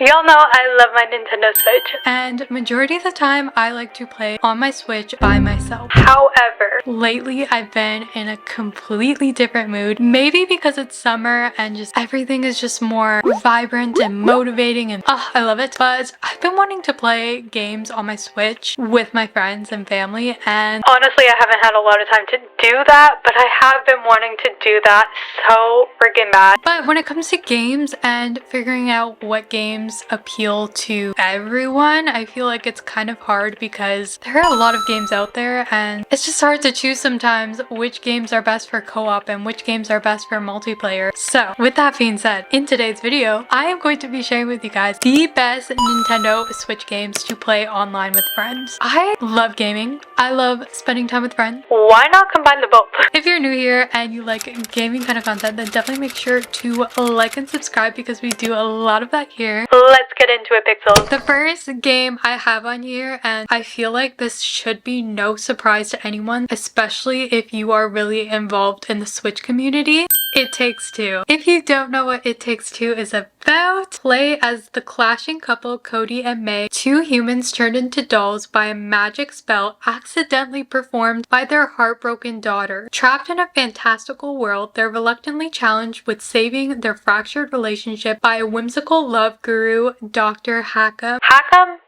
Y'all know I love my Nintendo Switch. And majority of the time I like to play on my Switch by myself. However, lately I've been in a completely different mood. Maybe because it's summer and just everything is just more vibrant and motivating and I love it. But I've been wanting to play games on my Switch with my friends and family, and honestly I haven't had a lot of time to do that, but I have been wanting to do that so freaking bad. But when it comes to games and figuring out what games appeal to everyone, I feel like it's kind of hard because there are a lot of games out there and it's just hard to choose sometimes which games are best for co-op and which games are best for multiplayer. So with that being said, in today's video, I am going to be sharing with you guys the best Nintendo Switch games to play online with friends. I love gaming. I love spending time with friends. Why not combine the both? If you're new here and you like gaming kind of content, then definitely make sure to like and subscribe because we do a lot of that here. Let's get into it, Pixels. The first game I have on here, and I feel like this should be no surprise to anyone, especially if you are really involved in the Switch community, It Takes Two. If you don't know what It Takes Two is about, play as the clashing couple Cody and May, two humans turned into dolls by a magic spell accidentally performed by their heartbroken daughter. Trapped in a fantastical world, they're reluctantly challenged with saving their fractured relationship by a whimsical love guru, Dr. Hackham. Hackham?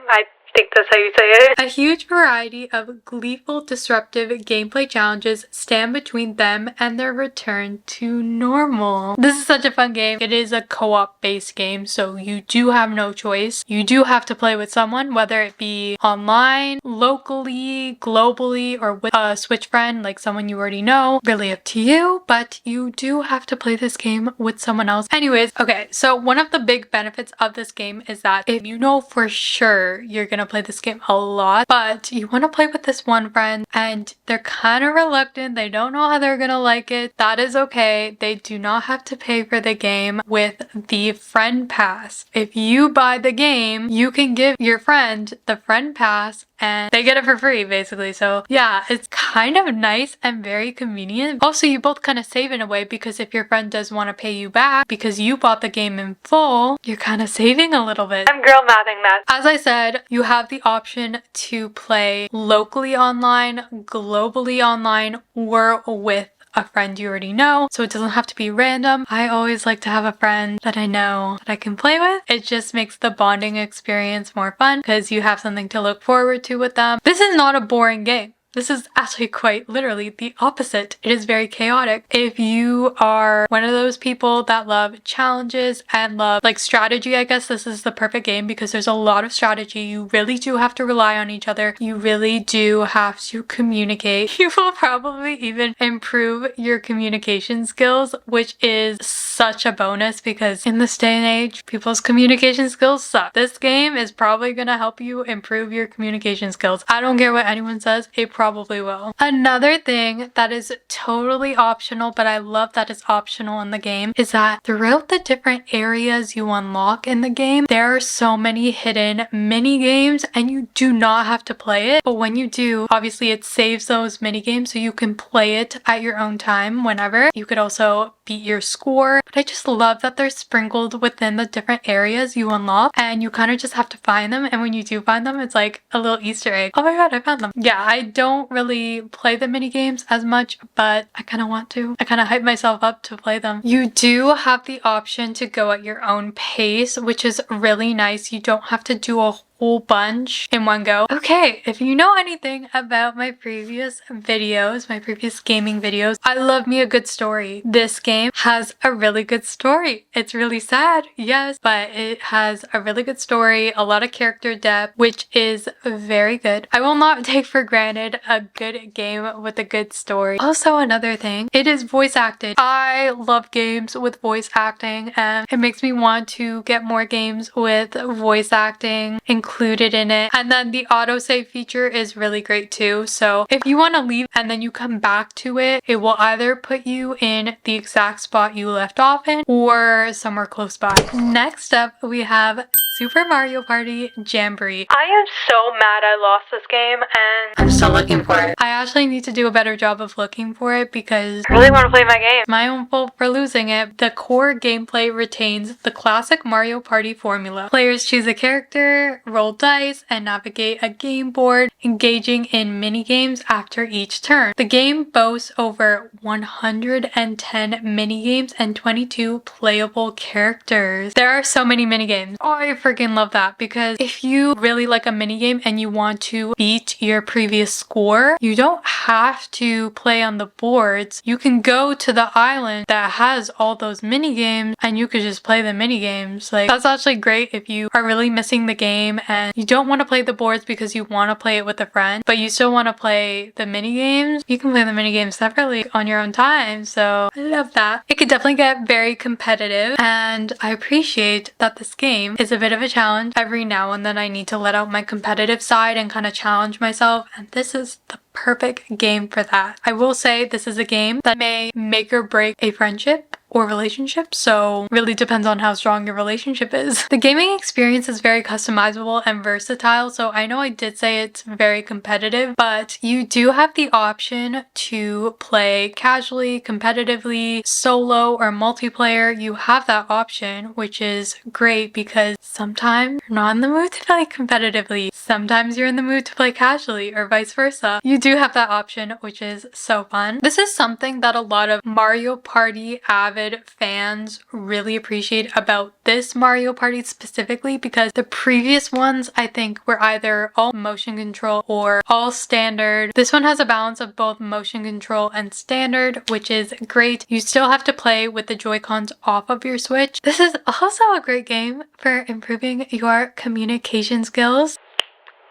I think that's how you say it. A huge variety of gleeful, disruptive gameplay challenges stand between them and their return to normal. This is such a fun game. It is a co-op based game, so you do have no choice. You do have to play with someone, whether it be online, locally, globally, or with a Switch friend, like someone you already know. Really up to you, but you do have to play this game with someone else. Anyways, okay, so one of the big benefits of this game is that if you know for sure you're gonna play this game a lot, but you want to play with this one friend and they're kind of reluctant, they don't know how they're gonna like it, that is okay. They do not have to pay for the game with the friend pass. If you buy the game, you can give your friend the friend pass and they get it for free basically. So yeah, it's kind of nice and very convenient. Also, you both kind of save in a way because if your friend does want to pay you back because you bought the game in full, you're kind of saving a little bit. I'm girl mathing that. As I said, you have the option to play locally online, globally online, or with a friend you already know, so it doesn't have to be random. I always like to have a friend that I know that I can play with. It just makes the bonding experience more fun because you have something to look forward to with them. This is not a boring game. This is actually quite literally the opposite. It is very chaotic. If you are one of those people that love challenges and love like strategy, I guess this is the perfect game because there's a lot of strategy. You really do have to rely on each other. You really do have to communicate. You will probably even improve your communication skills, which is such a bonus because in this day and age, people's communication skills suck. This game is probably going to help you improve your communication skills. I don't care what anyone says, it probably will. Another thing that is totally optional, but I love that it's optional in the game, is that throughout the different areas you unlock in the game, there are so many hidden mini games and you do not have to play it. But when you do, obviously it saves those mini games so you can play it at your own time whenever. You could also beat your score, but I just love that they're sprinkled within the different areas you unlock and you kind of just have to find them, and when you do find them, it's like a little Easter egg. Oh my god, I found them. Yeah, I don't really play the mini games as much, but I kind of want to. I kind of hype myself up to play them. You do have the option to go at your own pace, which is really nice. You don't have to do a whole bunch in one go. Okay, if you know anything about my previous videos, my previous gaming videos, I love me a good story. This game has a really good story. It's really sad, yes, but it has a really good story, a lot of character depth, which is very good. I will not take for granted a good game with a good story. Also, another thing, it is voice acted. I love games with voice acting and it makes me want to get more games with voice acting included in it. And then the autosave feature is really great too. So if you want to leave and then you come back to it, it will either put you in the exact spot you left off in or somewhere close by. Next up, we have Super Mario Party Jamboree. I am so mad I lost this game, and I'm still looking for it. I actually need to do a better job of looking for it because I really want to play my game. it's my own fault for losing it. The core gameplay retains the classic Mario Party formula. Players choose a character, roll dice, and navigate a game board, engaging in mini games after each turn. The game boasts over 110 mini games and 22 playable characters. There are so many mini games. Oh, I freaking love that, because if you really like a mini game and you want to beat your previous score, you don't have to play on the boards. You can go to the island that has all those mini games and you could just play the mini games. Like, that's actually great if you are really missing the game and you don't want to play the boards because you want to play it with a friend, but you still want to play the mini games. You can play the mini games separately on your own time. So I love that. It could definitely get very competitive, and I appreciate that this game is a bit of a challenge. Every now and then I need to let out my competitive side and kind of challenge myself, and this is the perfect game for that. I will say this is a game that may make or break a friendship or relationship, so really depends on how strong your relationship is. The gaming experience is very customizable and versatile, so I know I did say it's very competitive, but you do have the option to play casually, competitively, solo, or multiplayer. You have that option, which is great because sometimes you're not in the mood to play competitively. Sometimes you're in the mood to play casually, or vice versa. You do have that option, which is so fun. This is something that a lot of Mario Party avid fans really appreciate about this Mario Party specifically, because the previous ones I think were either all motion control or all standard. This one has a balance of both motion control and standard, which is great. You still have to play with the Joy-Cons off of your Switch. This is also a great game for improving your communication skills.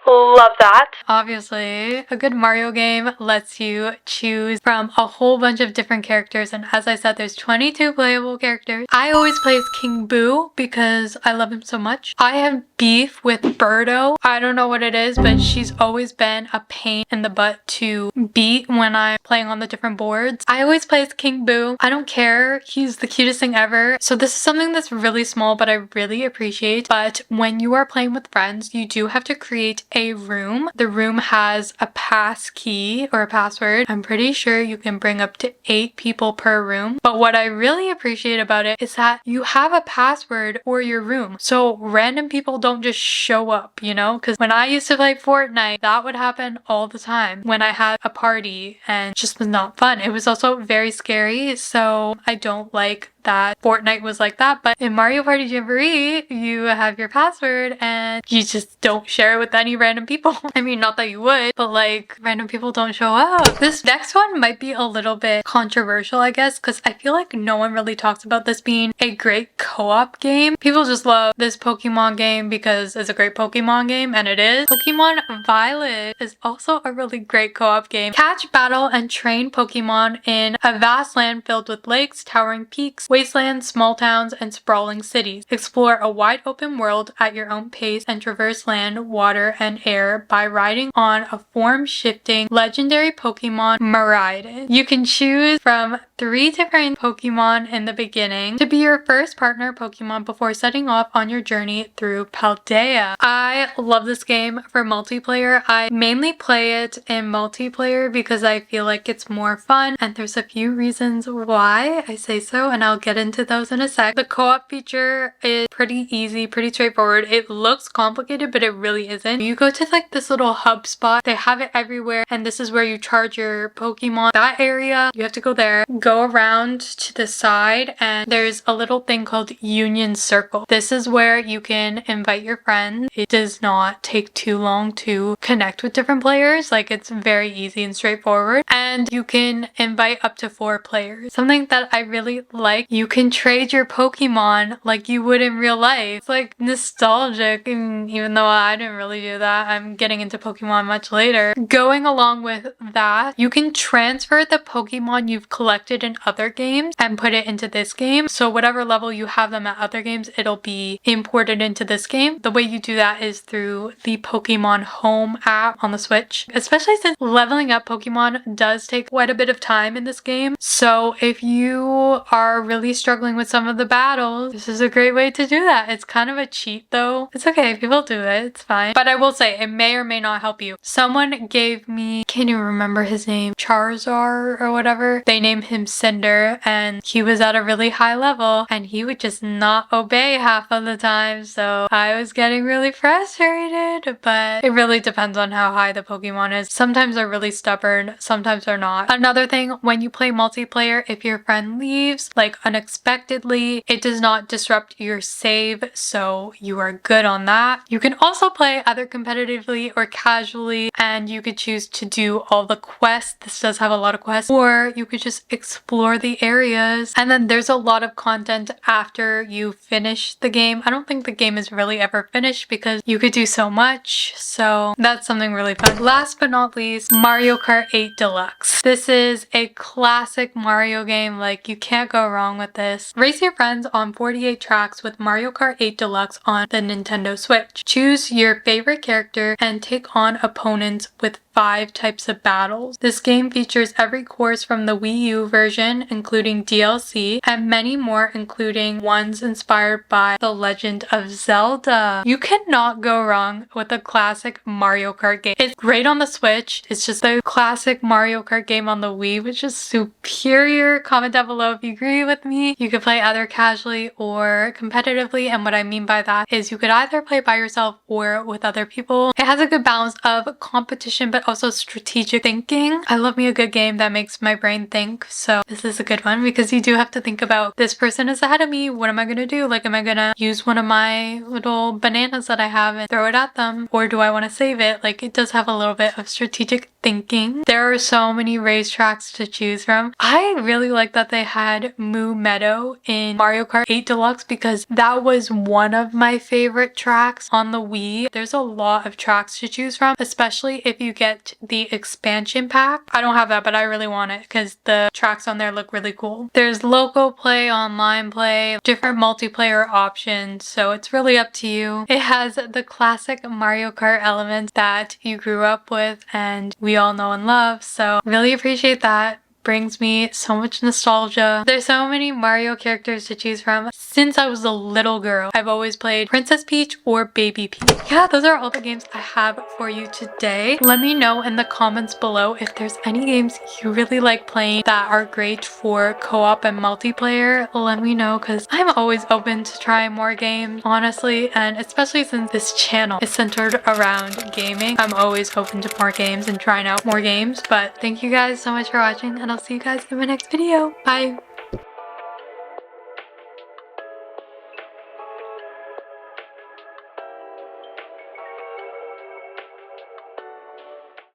Love that. Obviously, a good Mario game lets you choose from a whole bunch of different characters, and as I said, there's 22 playable characters. I always play as King Boo because I love him so much. I have beef with Birdo. I don't know what it is, but she's always been a pain in the butt to beat when I'm playing on the different boards. I always play as King Boo. I don't care. He's the cutest thing ever. So this is something that's really small, but I really appreciate. But when you are playing with friends, you do have to create a room. The room has a pass key or a password. I'm pretty sure you can bring up to 8 people per room. But what I really appreciate about it is that you have a password for your room. So random people don't just show up, you know? Because when I used to play Fortnite, that would happen all the time when I had a party, and it just was not fun. It was also very scary, so I don't like that Fortnite was like that. But in Mario Party Jamboree, you have your password and you just don't share it with any random people. I mean, not that you would, but like, random people don't show up. This next one might be a little bit controversial, I guess, because I feel like no one really talks about this being a great co-op game. People just love this Pokemon game because it's a great Pokemon game, and it is. Pokemon Violet is also a really great co-op game. Catch, battle, and train Pokemon in a vast land filled with lakes, towering peaks, wastelands, small towns, and sprawling cities. Explore a wide open world at your own pace and traverse land, water, and air by riding on a form-shifting legendary Pokemon Miraidon. You can choose from 3 different Pokemon in the beginning to be your first partner Pokemon before setting off on your journey through Paldea. I love this game for multiplayer. I mainly play it in multiplayer because I feel like it's more fun, and there's a few reasons why I say so, and I'll get into those in a sec. The co-op feature is pretty easy, pretty straightforward. It looks complicated, but it really isn't. You go to like this little hub spot. They have it everywhere, and this is where you charge your Pokemon. That area, you have to go there, go around to the side, and there's a little thing called Union Circle. This is where you can invite your friends. It does not take too long to connect with different players. Like, it's very easy and straightforward, and you can invite up to 4 players. Something that I really like, you can trade your Pokemon like you would in real life. It's like nostalgic, and even though I didn't really do that, I'm getting into Pokemon much later. Going along with that, you can transfer the Pokemon you've collected collected in other games and put it into this game. So whatever level you have them at other games, it'll be imported into this game. The way you do that is through the Pokemon Home app on the Switch, especially since leveling up Pokemon does take quite a bit of time in this game. So if you are really struggling with some of the battles, this is a great way to do that. It's kind of a cheat though. It's okay, people do it, it's fine. But I will say, it may or may not help you. Someone gave me, can't even remember his name, Charizard or whatever. They named him Cinder, and he was at a really high level and he would just not obey half of the time. So I was getting really frustrated, but it really depends on how high the Pokemon is. Sometimes they're really stubborn, sometimes they're not. Another thing, when you play multiplayer, if your friend leaves like unexpectedly, it does not disrupt your save, so you are good on that. You can also play either competitively or casually, and you could choose to do all the quests. This does have a lot of quests, or you could just explore the areas. And then there's a lot of content after you finish the game. I don't think the game is really ever finished because you could do so much, so that's something really fun. Last but not least, Mario Kart 8 Deluxe. This is a classic Mario game, like you can't go wrong with this. Race your friends on 48 tracks with Mario Kart 8 Deluxe on the Nintendo Switch. Choose your favorite character and take on opponents with 5 types of battles. This game features every course from the Wii U version, including DLC, and many more, including ones inspired by The Legend of Zelda. You cannot go wrong with a classic Mario Kart game. It's great on the Switch. It's just the classic Mario Kart game on the Wii, which is superior. Comment down below if you agree with me. You could play either casually or competitively, and what I mean by that is you could either play by yourself or with other people. It has a good balance of competition but also strategic thinking. I love me a good game that makes my brain think, so this is a good one because you do have to think about, this person is ahead of me, what am I gonna do? Like, am I gonna use one of my little bananas that I have and throw it at them, or do I want to save it? Like, it does have a little bit of strategic thinking. There are so many racetracks to choose from. I really like that they had Moo Meadow in Mario Kart 8 Deluxe because that was one of my favorite tracks on the Wii. There's a lot of tracks to choose from, especially if you get the expansion pack. I don't have that, but I really want it because the tracks on there look really cool. There's local play, online play, different multiplayer options, so it's really up to you. It has the classic Mario Kart elements that you grew up with and we all know and love, so really appreciate that. Brings me so much nostalgia. There's so many Mario characters to choose from. Since I was a little girl, I've always played Princess Peach or Baby Peach. Yeah, those are all the games I have for you today. Let me know in the comments below if there's any games you really like playing that are great for co-op and multiplayer. Let me know because I'm always open to trying more games, honestly, and especially since this channel is centered around gaming, I'm always open to more games and trying out more games. But thank you guys so much for watching, and I'll see you guys in my next video. Bye!